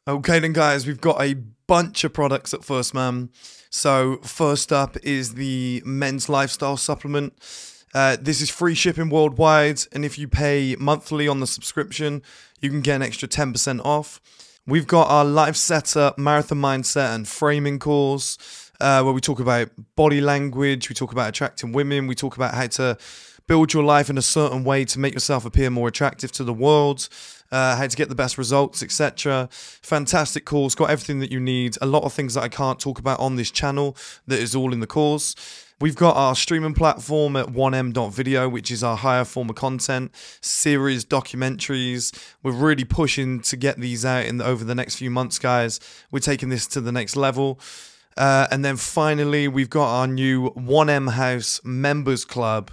Okay then guys, we've got a bunch of products at First Man. So first up is the men's lifestyle supplement. This is free shipping worldwide, and if you pay monthly on the subscription, you can get an extra 10% off. We've got our life setup, marathon mindset and framing course, where we talk about body language, we talk about attracting women, we talk about how to build your life in a certain way to make yourself appear more attractive to the world, how to get the best results, etc. Fantastic course, got everything that you need. A lot of things that I can't talk about on this channel that is all in the course. We've got our streaming platform at 1m.video, which is our higher form of content, series, documentaries. We're really pushing to get these out over the next few months, guys. We're taking this to the next level. And then finally, we've got our new 1M House Members Club,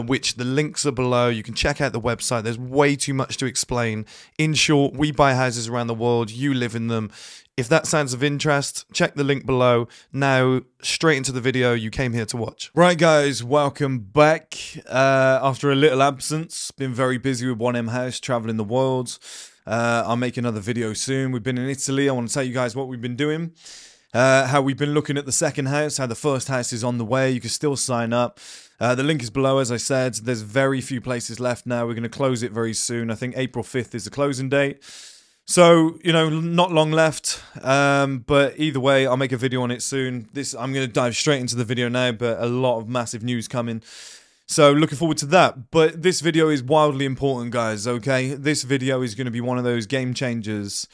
which the links are below. You can check out the website. There's way too much to explain. In short, we buy houses around the world. You live in them. If that sounds of interest, check the link below. Now, straight into the video you came here to watch. Right, guys, welcome back. After a little absence, been very busy with 1M House, traveling the world. I'll make another video soon. We've been in Italy. I want to tell you guys what we've been doing. How we've been looking at the second house, how the first house is on the way. You can still sign up. The link is below, as I said. There's very few places left now. We're going to close it very soon. I think April 5th is the closing date. So, you know, not long left. But either way, I'll make a video on it soon. I'm going to dive straight into the video now, but a lot of massive news coming. So, looking forward to that. But this video is wildly important, guys, okay? This video is going to be one of those game changers.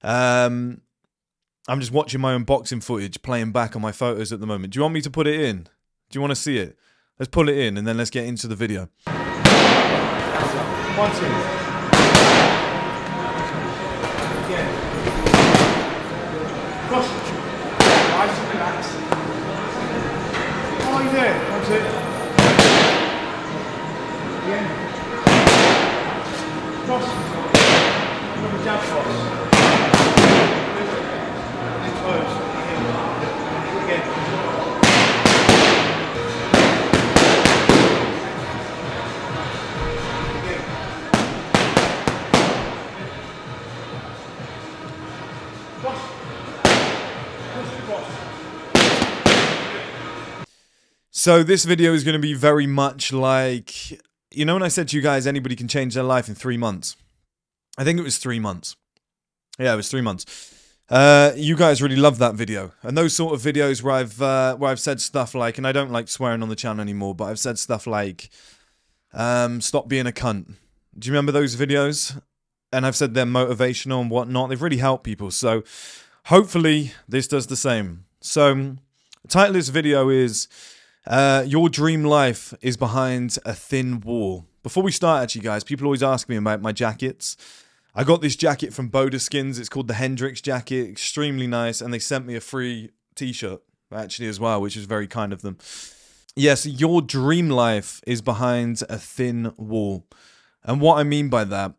I'm just watching my unboxing footage, playing back on my photos at the moment. Do you want me to put it in? Do you want to see it? Let's pull it in and then let's get into the video. 1, 2. Again. Cross. Nice and relax. Oh, you're there. 1, 2. Again. Cross. Another jab cross. So this video is going to be very much like, you know, when I said to you guys, anybody can change their life in 3 months. I think it was 3 months. Yeah, it was 3 months. You guys really love that video, and those sort of videos where I've said stuff like, and I don't like swearing on the channel anymore, but I've said stuff like, stop being a cunt. Do you remember those videos? And I've said they're motivational and whatnot. They've really helped people. So hopefully this does the same. So the title of this video is your dream life is behind a thin wall. Before we start, actually, guys, people always ask me about my jackets. I got this jacket from Boda Skins. It's called the Hendrix jacket. Extremely nice. And they sent me a free t-shirt, actually, as well, which is very kind of them. Yes, your dream life is behind a thin wall. And what I mean by that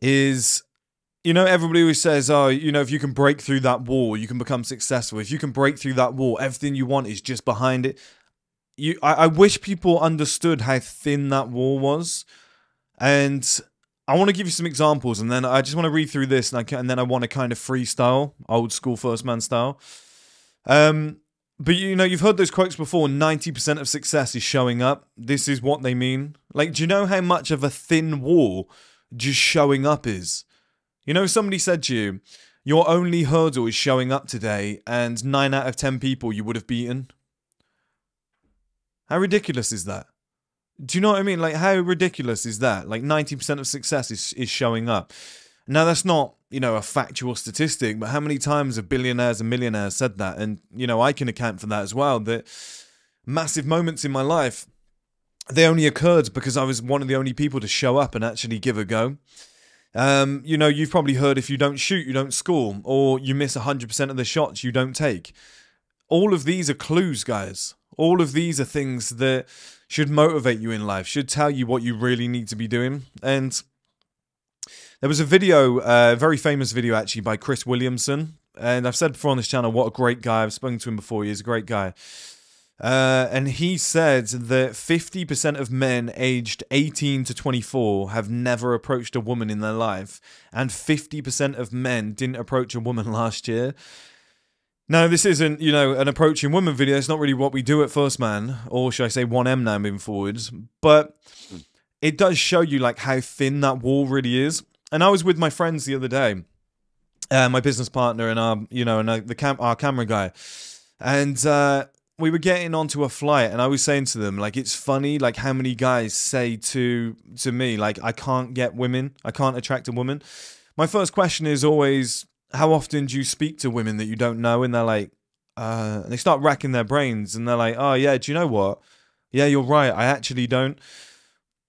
is, you know, everybody always says, oh, you know, if you can break through that wall, you can become successful. If you can break through that wall, everything you want is just behind it. I wish people understood how thin that wall was. And I want to give you some examples, and then I just want to read through this, and then I want to kind of freestyle, old school First Man style. But you know, you've heard those quotes before, 90% of success is showing up. This is what they mean. Like, do you know how much of a thin wall just showing up is? You know, somebody said to you, your only hurdle is showing up today, and 9 out of 10 people you would have beaten. How ridiculous is that? Do you know what I mean? Like, how ridiculous is that? Like, 90% of success is showing up. Now, that's not, you know, a factual statistic, but how many times have billionaires and millionaires said that? And, you know, I can account for that as well, that massive moments in my life, they only occurred because I was one of the only people to show up and actually give a go. You know, you've probably heard, if you don't shoot, you don't score, or you miss 100% of the shots you don't take. All of these are clues, guys. All of these are things that should motivate you in life, should tell you what you really need to be doing. And there was a video, a very famous video actually, by Chris Williamson. And I've said before on this channel, what a great guy. I've spoken to him before. He's a great guy. And he said that 50% of men aged 18 to 24 have never approached a woman in their life, and 50% of men didn't approach a woman last year. Now, this isn't, an approaching woman video. It's not really what we do at First Man, or should I say 1M now moving forwards. But it does show you like how thin that wall really is. And I was with my friends the other day, my business partner and our camera guy, and we were getting onto a flight, and I was saying to them, like, it's funny, like, how many guys say to me, like, I can't get women, I can't attract a woman. My first question is always, how often do you speak to women that you don't know? And they're like, and they start racking their brains, and they're like, oh yeah, do you know what? Yeah, you're right, I actually don't.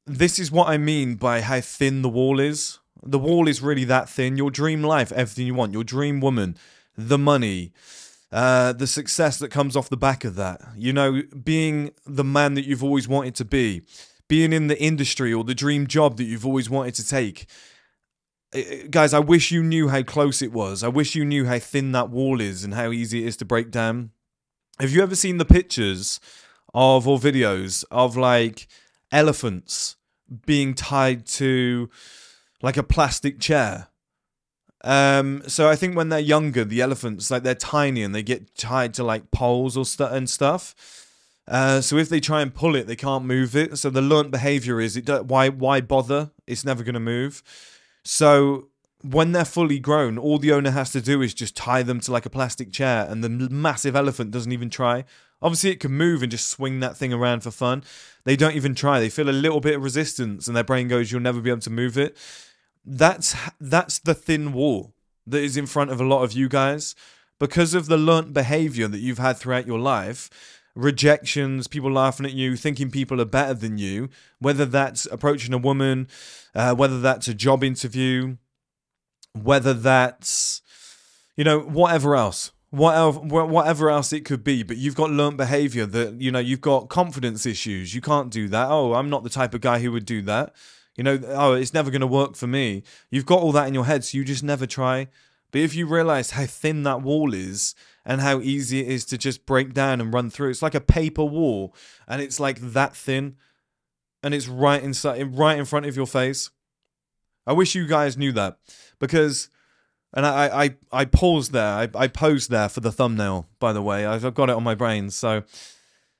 This is what I mean by how thin the wall is. The wall is really that thin. Your dream life, everything you want, your dream woman, the money, the success that comes off the back of that, being the man that you've always wanted to be, being in the industry or the dream job that you've always wanted to take. Guys, I wish you knew how close it was. I wish you knew how thin that wall is and how easy it is to break down. Have you ever seen the pictures or videos of like elephants being tied to like a plastic chair? So I think when they're younger, the elephants, like, they're tiny and they get tied to like poles or stuff. So if they try and pull it, they can't move it. So the learnt behavior is, why bother? It's never going to move. So when they're fully grown, all the owner has to do is just tie them to like a plastic chair, and the massive elephant doesn't even try. Obviously, it can move and just swing that thing around for fun. They don't even try. They feel a little bit of resistance, and their brain goes, you'll never be able to move it. That's the thin wall that is in front of a lot of you guys, because of the learnt behavior that you've had throughout your life. Rejections, people laughing at you, thinking people are better than you, whether that's approaching a woman, whether that's a job interview, whether that's, whatever else. Whatever else it could be, but you've got learnt behavior that, you've got confidence issues. You can't do that. Oh, I'm not the type of guy who would do that. Oh, it's never going to work for me. You've got all that in your head, so you just never try. But if you realize how thin that wall is and how easy it is to just break down and run through, it's like a paper wall, and it's like that thin, and it's right in front of your face. I wish you guys knew that, because, and I paused there, I posed there for the thumbnail, by the way. I've got it on my brain, so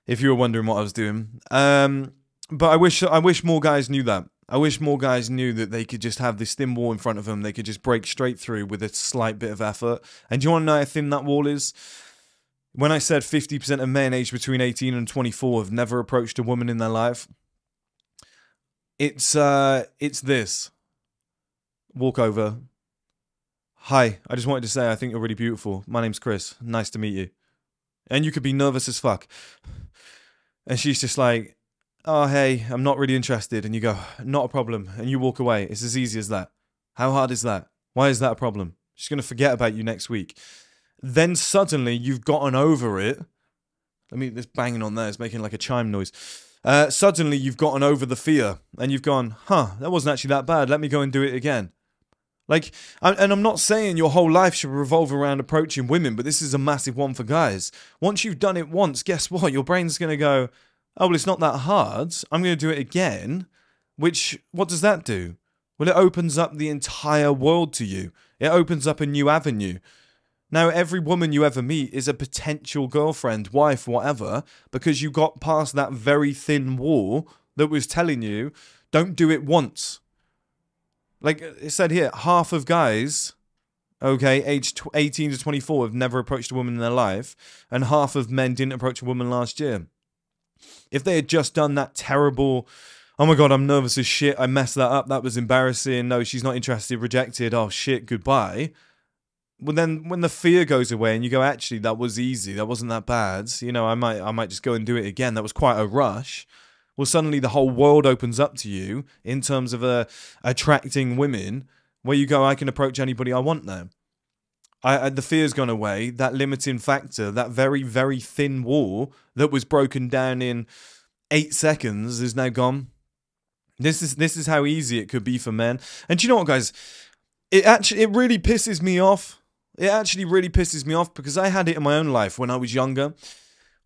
if you were wondering what I was doing. But I wish more guys knew that. I wish more guys knew that they could just have this thin wall in front of them. They could just break straight through with a slight bit of effort. And do you want to know how thin that wall is? When I said 50% of men aged between 18 and 24 have never approached a woman in their life, it's this. Walk over. Hi, I just wanted to say I think you're really beautiful. My name's Chris. Nice to meet you. And you could be nervous as fuck. And she's just like, oh, hey, I'm not really interested. And you go, not a problem. And you walk away. It's as easy as that. How hard is that? Why is that a problem? She's going to forget about you next week. Then suddenly you've gotten over it. This banging on there is making like a chime noise. Suddenly you've gotten over the fear. And you've gone, that wasn't actually that bad. Let me go and do it again. And I'm not saying your whole life should revolve around approaching women, but this is a massive one for guys. Once you've done it once, guess what? Your brain's going to go, oh, well, it's not that hard. I'm going to do it again. What does that do? Well, it opens up the entire world to you. It opens up a new avenue. Now, every woman you ever meet is a potential girlfriend, wife, whatever, because you got past that very thin wall that was telling you, don't do it once. Like it said here, half of guys, aged 18 to 24 have never approached a woman in their life, and half of men didn't approach a woman last year. If they had just done that terrible, oh my God, I'm nervous as shit, I messed that up, that was embarrassing, no, she's not interested, rejected, oh shit, goodbye. Well, then when the fear goes away and you go, actually, that was easy, that wasn't that bad, I might just go and do it again, that was quite a rush. Well, suddenly the whole world opens up to you in terms of attracting women, where you go, I can approach anybody I want now. The fear's gone away. That limiting factor, that very, very thin wall that was broken down in 8 seconds is now gone. This is how easy it could be for men. And do you know what, guys? It really pisses me off. It actually really pisses me off, because I had it in my own life when I was younger.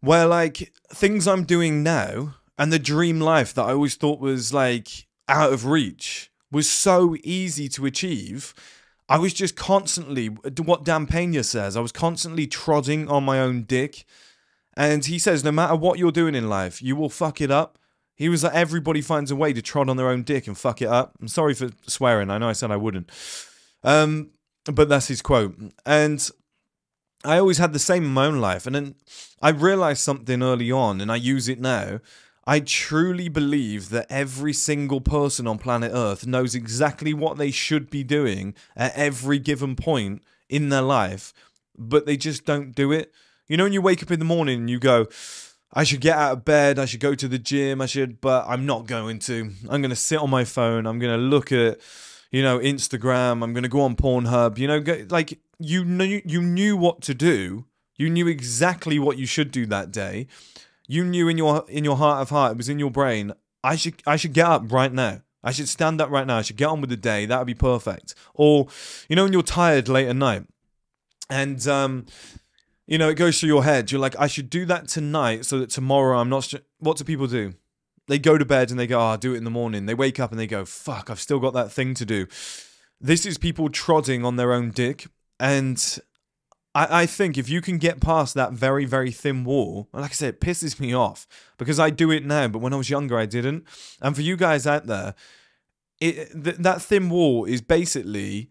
where like things I'm doing now and the dream life that I always thought was like out of reach was so easy to achieve. I was just constantly, what Dan Pena says, I was constantly trotting on my own dick. And he says, no matter what you're doing in life, you will fuck it up. He was like, everybody finds a way to trot on their own dick and fuck it up. I'm sorry for swearing. I know I said I wouldn't. But that's his quote. And I always had the same in my own life. And then I realized something early on, and I use it now. I truly believe that every single person on planet Earth knows exactly what they should be doing at every given point in their life, but they just don't do it. You know, when you wake up in the morning and you go, I should get out of bed, I should go to the gym, but I'm not going to. I'm going to sit on my phone, I'm going to look at, Instagram, I'm going to go on Pornhub, like you knew what to do. You knew exactly what you should do that day. You knew in your heart of heart, it was in your brain, I should get up right now. I should stand up right now. I should get on with the day. That would be perfect. Or, when you're tired late at night and, it goes through your head. You're like, I should do that tonight so that tomorrow I'm not... What do people do? They go to bed and they go, I'll do it in the morning. They wake up and they go, fuck, I've still got that thing to do. This is people trotting on their own dick. And I think if you can get past that very, very thin wall, like I said, it pisses me off because I do it now, but when I was younger, I didn't. And for you guys out there, that thin wall is basically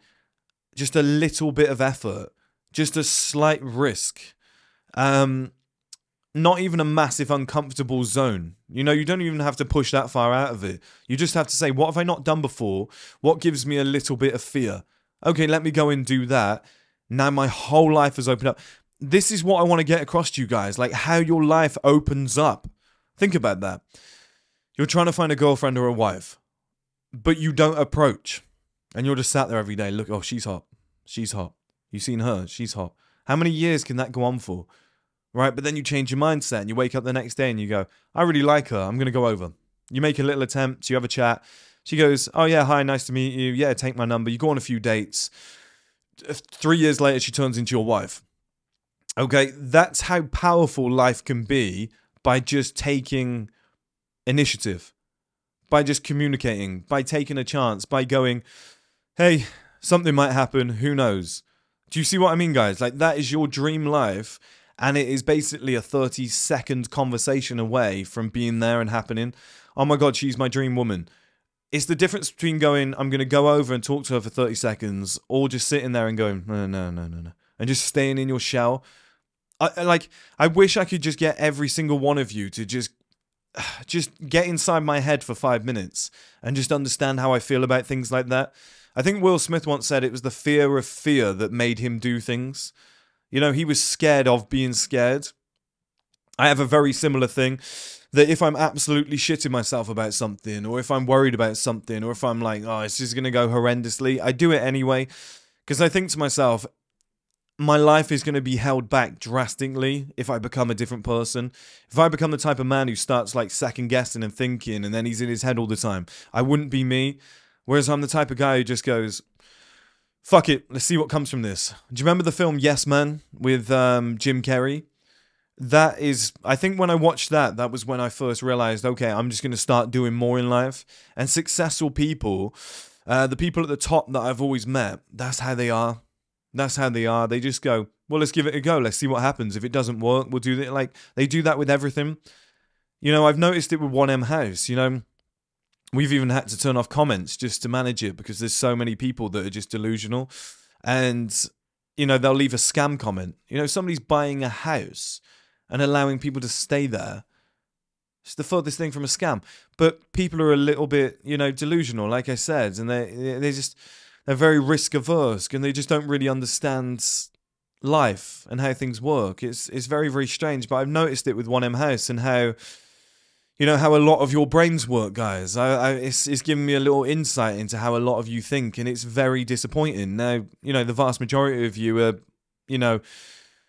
just a little bit of effort, just a slight risk, not even a massive uncomfortable zone. You don't even have to push that far out of it. You just have to say, what have I not done before? What gives me a little bit of fear? Okay, let me go and do that. Now my whole life has opened up. This is what I want to get across to you guys, like how your life opens up. Think about that. You're trying to find a girlfriend or a wife, but you don't approach. And you're just sat there every day. Look, oh, she's hot. She's hot. You seen her? She's hot. How many years can that go on for? Right? But then you change your mindset and you wake up the next day and you go, I really like her. I'm going to go over. You make a little attempt. You have a chat. She goes, oh yeah, hi, nice to meet you. Yeah, take my number. You go on a few dates. 3 years later, she turns into your wife. Okay, that's how powerful life can be by just taking initiative, by just communicating, by taking a chance, by going, hey, something might happen, who knows? Do you see what I mean, guys? Like, that is your dream life, and it is basically a 30-second conversation away from being there and happening. Oh my God, she's my dream woman. It's the difference between going, I'm going to go over and talk to her for 30 seconds, or just sitting there and going, no, and just staying in your shell. I wish I could just get every single one of you to just get inside my head for 5 minutes and just understand how I feel about things like that. I think Will Smith once said it was the fear of fear that made him do things. He was scared of being scared. I have a very similar thing. That if I'm absolutely shitting myself about something, or if I'm worried about something, or if I'm like, oh, it's just going to go horrendously, I do it anyway. Because I think to myself, my life is going to be held back drastically if I become a different person. If I become the type of man who starts like second guessing and thinking, and then he's in his head all the time, I wouldn't be me. Whereas I'm the type of guy who just goes, fuck it, let's see what comes from this. Do you remember the film Yes Man with Jim Carrey? That is, I think when I watched that was when I first realized, okay, I'm just going to start doing more in life. And successful people, the people at the top that I've always met, that's how they are. That's how they are. They just go, well, let's give it a go. Let's see what happens. If it doesn't work, we'll do it. Like, they do that with everything. I've noticed it with 1M House, We've even had to turn off comments just to manage it because there's so many people that are just delusional. And, they'll leave a scam comment. Somebody's buying a house and allowing people to stay there. It's the furthest thing from a scam. But people are a little bit, delusional, like I said, and they're very risk averse, and they just don't really understand life and how things work. It's very, very strange. But I've noticed it with 1M House and how, how a lot of your brains work, guys. It's given me a little insight into how a lot of you think, and it's very disappointing. Now, the vast majority of you are,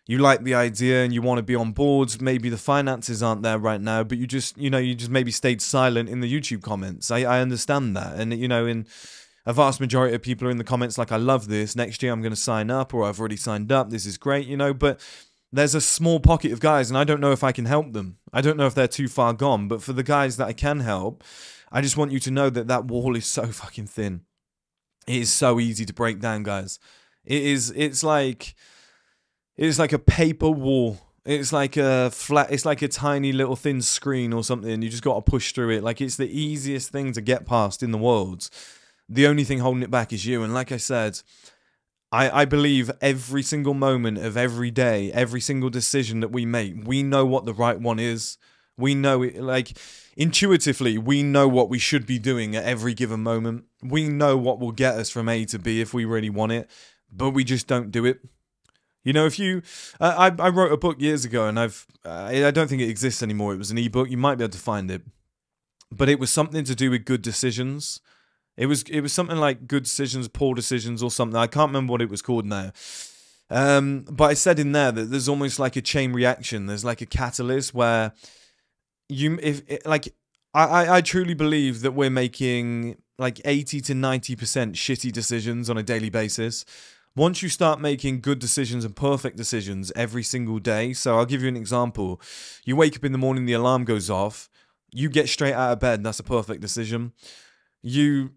you like the idea and you want to be on board. Maybe the finances aren't there right now, but you just maybe stayed silent in the YouTube comments. I understand that. And, in a vast majority of people are in the comments like, I love this. Next year I'm going to sign up, or I've already signed up. This is great, but there's a small pocket of guys, and I don't know if I can help them. I don't know if they're too far gone, but for the guys that I can help, I just want you to know that that wall is so fucking thin. It is so easy to break down, guys. It's like a paper wall. It's like a flat, it's like a tiny little thin screen or something. You just got to push through it. Like, it's the easiest thing to get past in the world. The only thing holding it back is you. And like I said, I believe every single moment of every day, every single decision that we make, we know what the right one is. We know it, like, intuitively, we know what we should be doing at every given moment. We know what will get us from A to B if we really want it, but we just don't do it. You know, if you, I wrote a book years ago, and I don't think it exists anymore. It was an ebook. You might be able to find it, but it was something to do with good decisions. It was something like good decisions, poor decisions, or something. I can't remember what it was called now. But I said in there that there's almost like a chain reaction. There's like a catalyst where I truly believe that we're making like 80 to 90% shitty decisions on a daily basis. Once you start making good decisions and perfect decisions every single day, so I'll give you an example. You wake up in the morning, the alarm goes off, you get straight out of bed, that's a perfect decision. You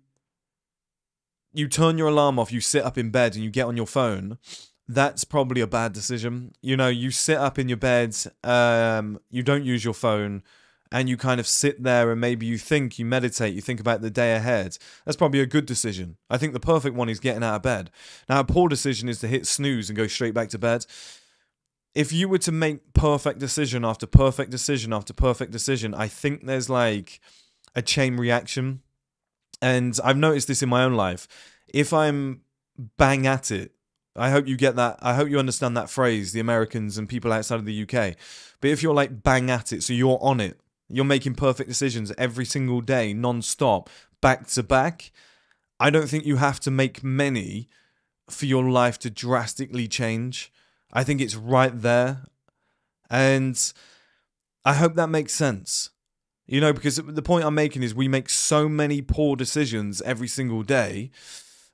turn your alarm off, you sit up in bed and you get on your phone, that's probably a bad decision. You know, you sit up in your bed, you don't use your phone, and you kind of sit there and maybe you meditate, you think about the day ahead. That's probably a good decision. I think the perfect one is getting out of bed. Now, a poor decision is to hit snooze and go straight back to bed. If you were to make perfect decision after perfect decision after perfect decision, I think there's like a chain reaction. And I've noticed this in my own life. If I'm bang at it, I hope you get that. I hope you understand that phrase, the Americans and people outside of the UK. But if you're like bang at it, so you're on it, you're making perfect decisions every single day, non-stop, back to back, I don't think you have to make many for your life to drastically change. I think it's right there. And I hope that makes sense. You know, because the point I'm making is we make so many poor decisions every single day.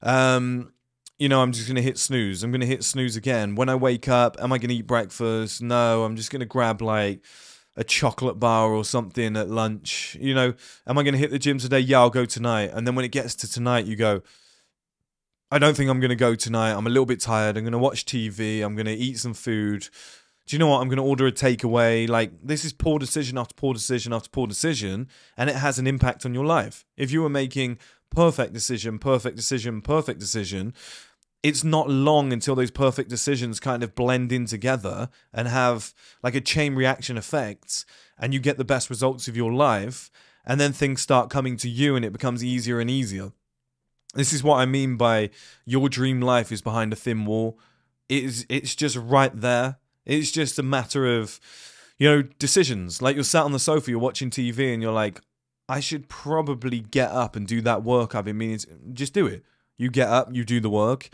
You know, I'm just going to hit snooze. I'm going to hit snooze again. When I wake up, am I going to eat breakfast? No, I'm just going to grab like a chocolate bar or something at lunch. You know, am I going to hit the gym today? Yeah, I'll go tonight. And then when it gets to tonight, you go, I don't think I'm going to go tonight. I'm a little bit tired. I'm going to watch TV. I'm going to eat some food. Do you know what? I'm going to order a takeaway. Like, this is poor decision after poor decision after poor decision, and it has an impact on your life. If you were making perfect decision, perfect decision, perfect decision, it's not long until those perfect decisions kind of blend in together and have like a chain reaction effect, and you get the best results of your life, and then things start coming to you and it becomes easier and easier. This is what I mean by your dream life is behind a thin wall. It's just right there. It's just a matter of, you know, decisions. Like, you're sat on the sofa, you're watching TV, and you're like, I should probably get up and do that work I've been meaning to. Just do it. You get up, you do the work,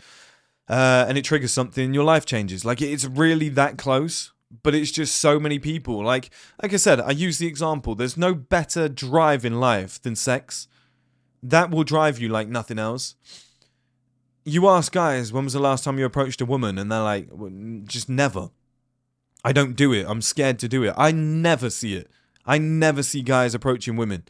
and it triggers something, your life changes. Like, it's really that close, but it's just so many people. Like I said, I use the example. There's no better drive in life than sex. That will drive you like nothing else. You ask guys, when was the last time you approached a woman? And they're like, well, just never. I don't do it. I'm scared to do it. I never see it. I never see guys approaching women.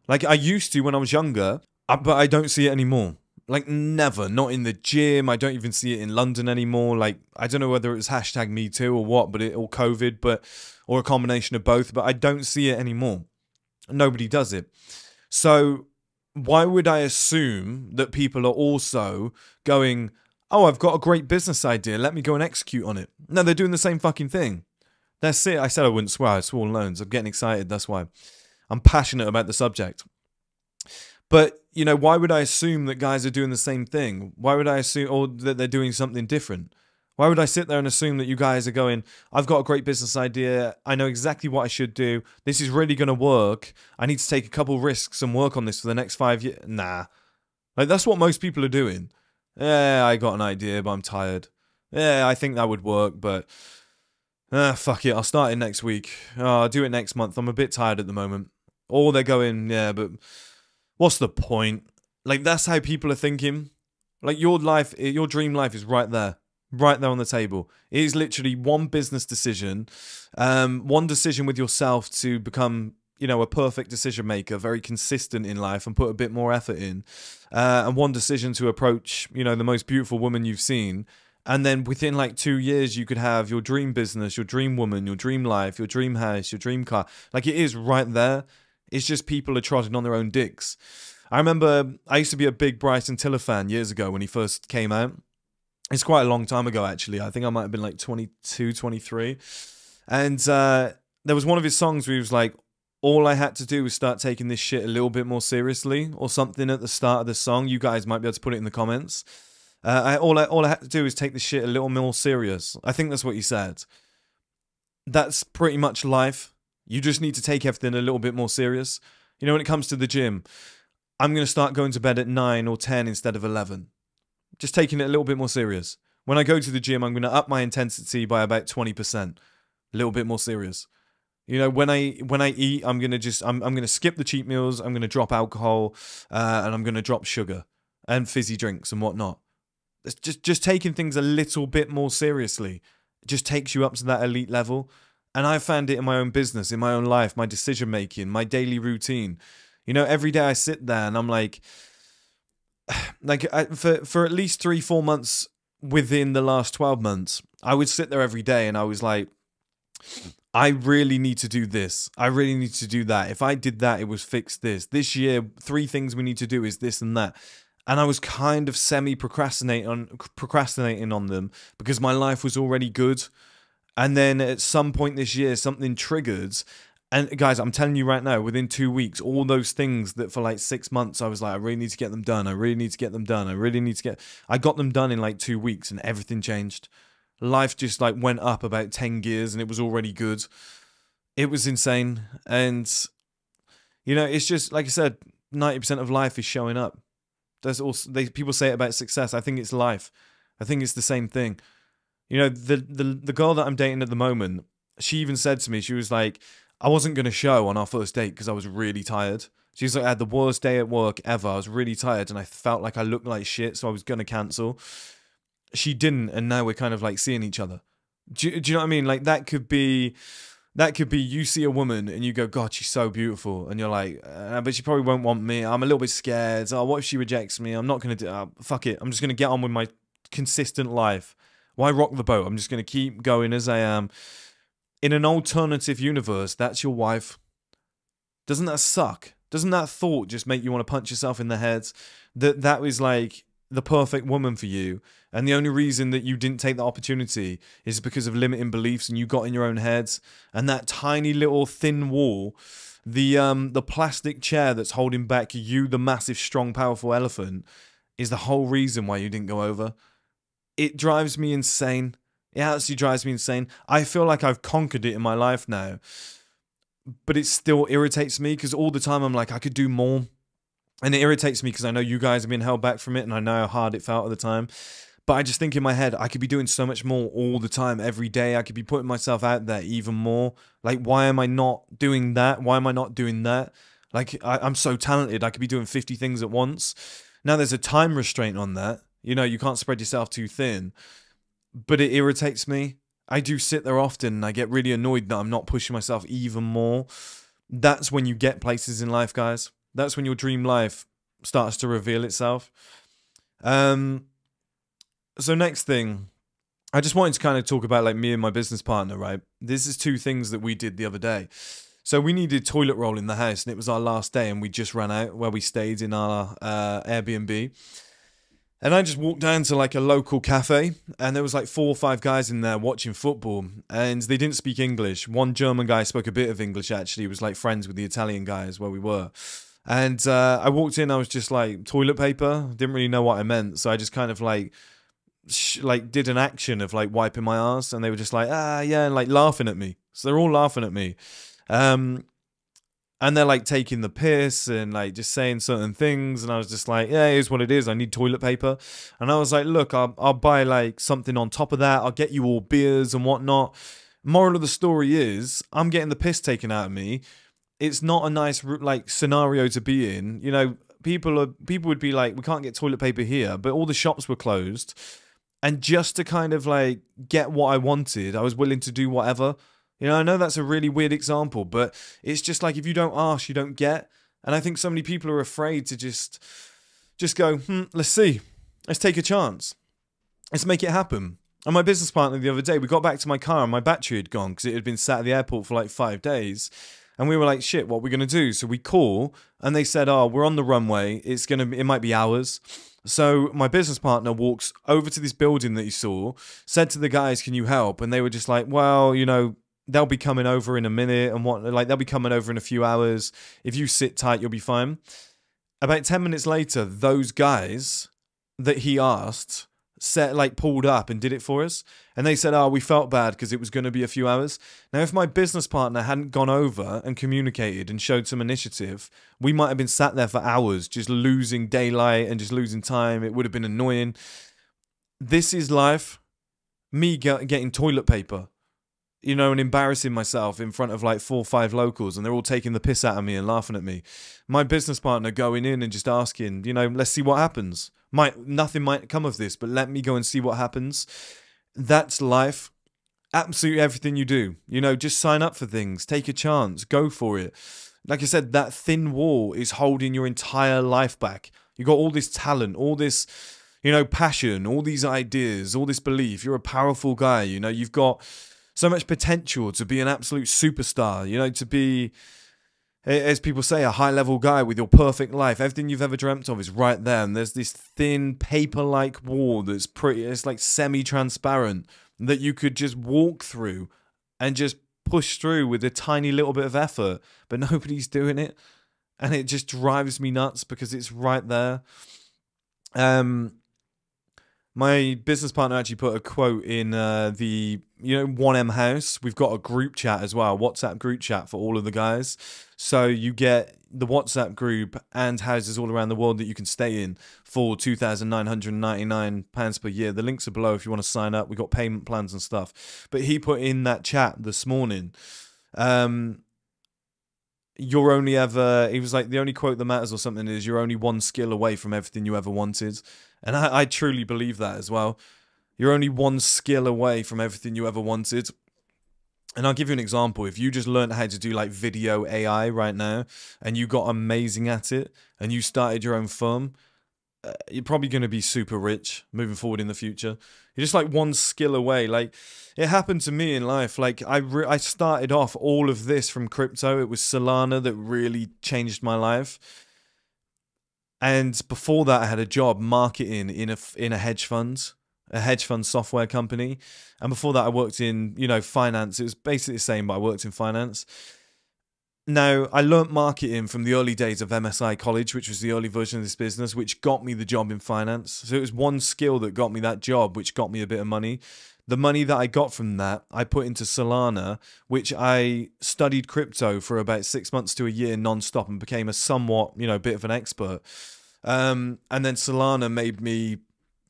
Like, I used to when I was younger, but I don't see it anymore. Like, never. Not in the gym. I don't even see it in London anymore. Like, I don't know whether it was #MeToo or what, or COVID, or a combination of both, but I don't see it anymore. Nobody does it. So why would I assume that people are also going, oh, I've got a great business idea, let me go and execute on it? No, they're doing the same fucking thing. That's it. I said I wouldn't swear. I swore loans. I'm getting excited. That's why. I'm passionate about the subject. But, you know, why would I assume that guys are doing the same thing? Why would I assume, or that they're doing something different? Why would I sit there and assume that you guys are going, I've got a great business idea, I know exactly what I should do, this is really going to work, I need to take a couple risks and work on this for the next 5 years? Nah. Like, that's what most people are doing. Yeah, I got an idea, but I'm tired. Yeah, I think that would work, but fuck it, I'll start it next week. Oh, I'll do it next month, I'm a bit tired at the moment. Or they're going, yeah, but what's the point? Like, that's how people are thinking. Like, your life, your dream life is right there. right there on the table. It is literally one business decision, one decision with yourself to become, you know, a perfect decision maker, very consistent in life and put a bit more effort in, and one decision to approach, you know, the most beautiful woman you've seen. And then within like 2 years, you could have your dream business, your dream woman, your dream life, your dream house, your dream car. Like, it is right there. It's just people are trotting on their own dicks. I remember I used to be a big Bryson Tiller fan years ago when he first came out. It's quite a long time ago, actually. I think I might have been like 22, 23. And there was one of his songs where he was like, all I had to do was start taking this shit a little bit more seriously, or something at the start of the song. You guys might be able to put it in the comments. All I had to do is take this shit a little more serious. I think that's what he said. That's pretty much life. You just need to take everything a little bit more serious. You know, when it comes to the gym, I'm going to start going to bed at 9 or 10 instead of 11. Just taking it a little bit more serious. When I go to the gym, I'm going to up my intensity by about 20%. A little bit more serious. You know, when I eat, I'm going to skip the cheat meals. I'm going to drop alcohol, and I'm going to drop sugar and fizzy drinks and whatnot. It's just taking things a little bit more seriously. It just takes you up to that elite level. And I found it in my own business, in my own life, my decision making, my daily routine. You know, every day I sit there and I'm like for at least 3-4 months within the last 12 months, I would sit there every day and I was like, I really need to do this. I really need to do that. If I did that, it would fix this. This year, 3 things we need to do is this and that. And I was kind of procrastinating on them because my life was already good. And then at some point this year, something triggered. And guys, I'm telling you right now, within 2 weeks, all those things that for like 6 months, I was like, I really need to get them done. I really need to get them done. I got them done in like 2 weeks and everything changed. Life just like went up about 10 gears and it was already good. It was insane. And, you know, it's just, like I said, 90% of life is showing up. There's also, people say it about success. I think it's life. I think it's the same thing. You know, the girl that I'm dating at the moment, she even said to me, she was like, I wasn't going to show on our first date because I was really tired. She was like, I had the worst day at work ever. I was really tired and I felt like I looked like shit, so I was going to cancel. She didn't, and now we're kind of like seeing each other. Do you know what I mean? Like, that could be you see a woman and you go, God, she's so beautiful. And you're like, but she probably won't want me. I'm a little bit scared. Oh, what if she rejects me? I'm not going to do fuck it. I'm just going to get on with my consistent life. Why rock the boat? I'm just going to keep going as I am. In an alternative universe, that's your wife. Doesn't that suck? Doesn't that thought just make you want to punch yourself in the head? That was like the perfect woman for you. And the only reason that you didn't take the opportunity is because of limiting beliefs and you got in your own heads. And that tiny little thin wall, the plastic chair that's holding back you, the massive, strong, powerful elephant, is the whole reason why you didn't go over. It drives me insane. It actually drives me insane. I feel like I've conquered it in my life now. But it still irritates me because all the time I'm like, I could do more. And it irritates me because I know you guys have been held back from it and I know how hard it felt at the time. But I just think in my head, I could be doing so much more all the time, every day. I could be putting myself out there even more. Like, why am I not doing that? Why am I not doing that? Like, I'm so talented. I could be doing 50 things at once. Now, there's a time restraint on that. You know, you can't spread yourself too thin. But it irritates me. I do sit there often and I get really annoyed that I'm not pushing myself even more. That's when you get places in life, guys. That's when your dream life starts to reveal itself. So next thing, I just wanted to kind of talk about like me and my business partner, right? This is 2 things that we did the other day. So we needed toilet roll in the house and it was our last day and we just ran out where we stayed in our Airbnb. And I just walked down to like a local cafe and there was like 4 or 5 guys in there watching football and they didn't speak English. One German guy spoke a bit of English actually. He was like friends with the Italian guys where we were. And I walked in, I was just like, toilet paper? Didn't really know what I meant. So I just kind of like did an action of like wiping my ass and they were just like, yeah, and like laughing at me. So they're all laughing at me. And they're like taking the piss and like just saying certain things. And I was just like, yeah, here's what it is. I need toilet paper. And I was like, look, I'll buy like something on top of that. I'll get you all beers and whatnot. Moral of the story is I'm getting the piss taken out of me. It's not a nice like scenario to be in. You know, people would be like, we can't get toilet paper here, but all the shops were closed. And just to kind of like get what I wanted, I was willing to do whatever. You know, I know that's a really weird example, but it's just like if you don't ask, you don't get. And I think so many people are afraid to just go, let's see. Let's take a chance. Let's make it happen. And my business partner the other day, we got back to my car and my battery had gone because it had been sat at the airport for like 5 days. And we were like, shit, what are we going to do? So we call and they said, oh, we're on the runway. It might be hours. So my business partner walks over to this building that he saw, said to the guys, can you help? And they were just like, well, you know, they'll be coming over in a minute and they'll be coming over in a few hours. If you sit tight, you'll be fine. About 10 minutes later, those guys that he asked pulled up and did it for us. And they said, oh, we felt bad because it was going to be a few hours. Now, if my business partner hadn't gone over and communicated and showed some initiative, we might have been sat there for hours just losing daylight and just losing time. It would have been annoying. This is life. Me getting toilet paper, you know, and embarrassing myself in front of like 4 or 5 locals, and they're all taking the piss out of me and laughing at me. My business partner going in and just asking, you know, let's see what happens. Nothing might come of this, but let me go and see what happens. That's life. Absolutely everything you do, you know, just sign up for things, take a chance, go for it. Like I said, that thin wall is holding your entire life back. You got all this talent, all this, you know, passion, all these ideas, all this belief. You're a powerful guy, you know, you've got so much potential to be an absolute superstar, you know, to be, as people say, a high-level guy with your perfect life. Everything you've ever dreamt of is right there. And there's this thin paper-like wall that's it's like semi-transparent that you could just walk through and just push through with a tiny little bit of effort. But nobody's doing it. And it just drives me nuts because it's right there. My business partner actually put a quote in the 1M house. We've got a group chat as well, WhatsApp group chat for all of the guys. So you get the WhatsApp group and houses all around the world that you can stay in for £2,999 per year. The links are below if you want to sign up. We've got payment plans and stuff. But he put in that chat this morning, you're only ever, he was like, the only quote that matters or something is you're only one skill away from everything you ever wanted. And I truly believe that as well. You're only one skill away from everything you ever wanted. And I'll give you an example. If you just learned how to do like video AI right now and you got amazing at it and you started your own firm, you're probably going to be super rich moving forward in the future. You're just like one skill away. Like it happened to me in life. Like I started off all of this from crypto. It was Solana that really changed my life. And before that, I had a job marketing in a hedge fund software company. And before that, I worked in, finance. It was basically the same, but I worked in finance. Now, I learnt marketing from the early days of MSI College, which was the early version of this business, which got me the job in finance. So it was one skill that got me that job, which got me a bit of money. The money that I got from that, I put into Solana, which I studied crypto for about 6 months to a year non-stop and became a somewhat, bit of an expert. And then Solana made me,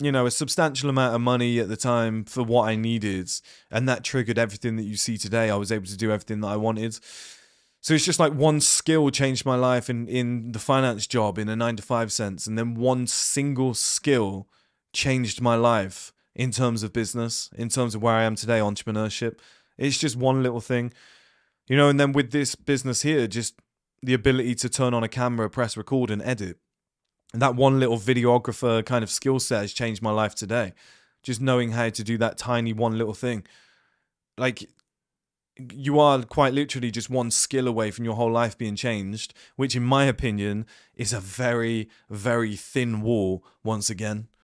a substantial amount of money at the time for what I needed. And that triggered everything that you see today. I was able to do everything that I wanted. So it's just like one skill changed my life in the finance job in a 9-to-5 sense. And then one single skill changed my life in terms of business, in terms of where I am today, entrepreneurship. It's just one little thing, and then with this business here, just the ability to turn on a camera, press record and edit. And that one little videographer kind of skill set has changed my life today. Just knowing how to do that tiny one little thing. Like, you are quite literally just one skill away from your whole life being changed, which in my opinion is a very, very thin wall once again.